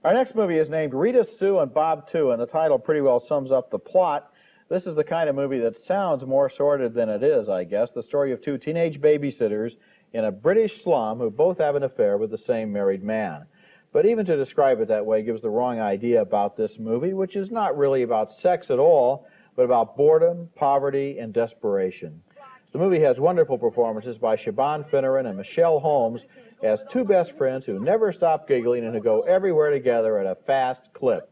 Our next movie is named Rita, Sue, and Bob Too, and the title pretty well sums up the plot. This is the kind of movie that sounds more sordid than it is, I guess. The story of two teenage babysitters in a British slum who both have an affair with the same married man. But even to describe it that way gives the wrong idea about this movie, which is not really about sex at all, but about boredom, poverty, and desperation. The movie has wonderful performances by Siobhan Finneran and Michelle Holmes as two best friends who never stop giggling and who go everywhere together at a fast clip.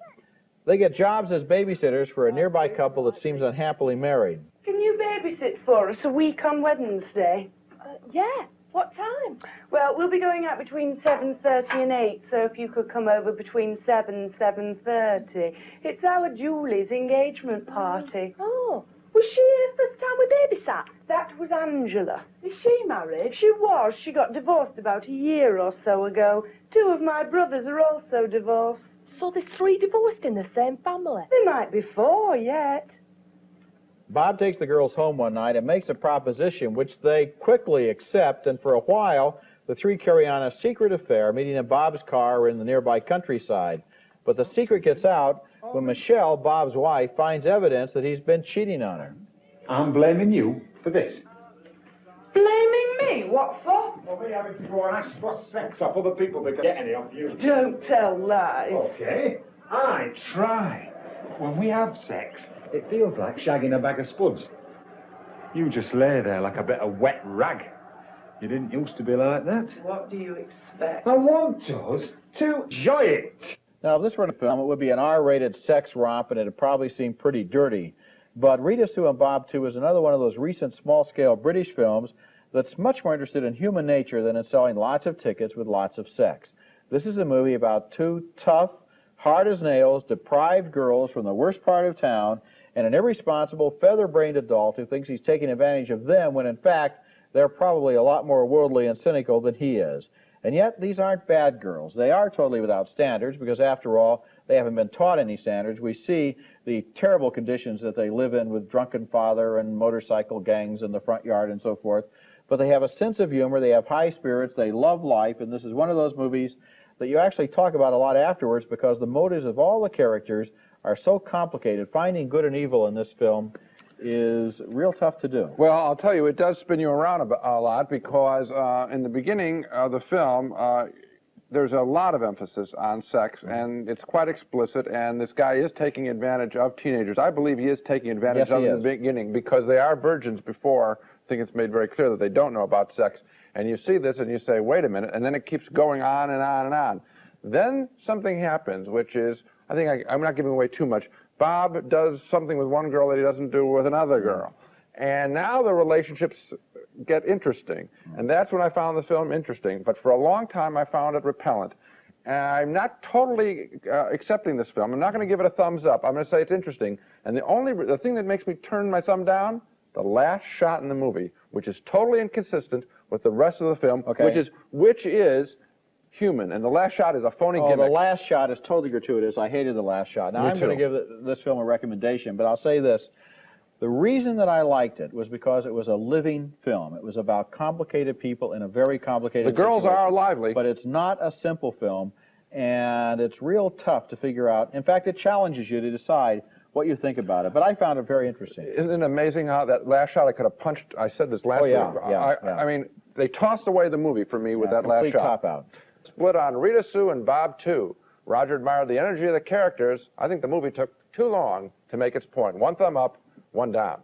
They get jobs as babysitters for a nearby couple that seems unhappily married. Can you babysit for us a week on Wednesday? Yeah. What time? Well, we'll be going out between 7:30 and 8, so if you could come over between 7 and 7:30. It's our Julie's engagement party. Oh, was she here first time we babysat? That was Angela. Is she married? She was. She got divorced about a year or so ago. Two of my brothers are also divorced. So there's 3 divorced in the same family? There might be 4 yet. Bob takes the girls home one night and makes a proposition which they quickly accept, and for a while the three carry on a secret affair, meeting in Bob's car or in the nearby countryside. But the secret gets out when Michelle, Bob's wife, finds evidence that he's been cheating on her. I'm blaming you for this. Blaming me? What for? Well, me having to go and ask for sex off other people because get any off you. Don't tell lies. Okay, I try. When we have sex, it feels like shagging a bag of spuds. You just lay there like a bit of wet rag. You didn't used to be like that. What do you expect? I want us to enjoy it. Now, if this were a film, it would be an R-rated sex romp, and it'd probably seem pretty dirty. But Rita, Sue, and Bob Too is another one of those recent small-scale British films that's much more interested in human nature than in selling lots of tickets with lots of sex. This is a movie about two tough, hard-as-nails, deprived girls from the worst part of town and an irresponsible, feather-brained adult who thinks he's taking advantage of them when, in fact, they're probably a lot more worldly and cynical than he is. And yet, these aren't bad girls. They are totally without standards because, after all, they haven't been taught any standards. We see the terrible conditions that they live in with drunken father and motorcycle gangs in the front yard and so forth. But they have a sense of humor, they have high spirits, they love life, and this is one of those movies that you actually talk about a lot afterwards because the motives of all the characters are so complicated. Finding good and evil in this film is real tough to do. Well, I'll tell you, it does spin you around a lot because in the beginning of the film, there's a lot of emphasis on sex, and it's quite explicit, and this guy is taking advantage of teenagers. I believe he is taking advantage of them in the beginning because they are virgins before. I think it's made very clear that they don't know about sex. And you see this and you say, wait a minute, and then it keeps going on and on and on. Then something happens, which is, I think I'm not giving away too much. Bob does something with one girl that he doesn't do with another girl. And now the relationships get interesting. And that's when I found the film interesting. But for a long time, I found it repellent. And I'm not totally accepting this film. I'm not going to give it a thumbs up. I'm going to say it's interesting. And the thing that makes me turn my thumb down, the last shot in the movie, which is totally inconsistent with the rest of the film, which is human, and the last shot is a phony gimmick. The last shot is totally gratuitous. I hated the last shot. Now, I'm going to give this film a recommendation, but I'll say this. The reason that I liked it was because it was a living film. It was about complicated people in a very complicated situation. The girls are lively. But it's not a simple film, and it's real tough to figure out. In fact, it challenges you to decide what you think about it, but I found it very interesting. Isn't it amazing how that last shot I could have punched? I said this last week. I mean, they tossed away the movie for me with that last shot. Cop-out. Split on Rita, Sue, and Bob Too. Roger admired the energy of the characters. I think the movie took too long to make its point. 1 thumb up, 1 down.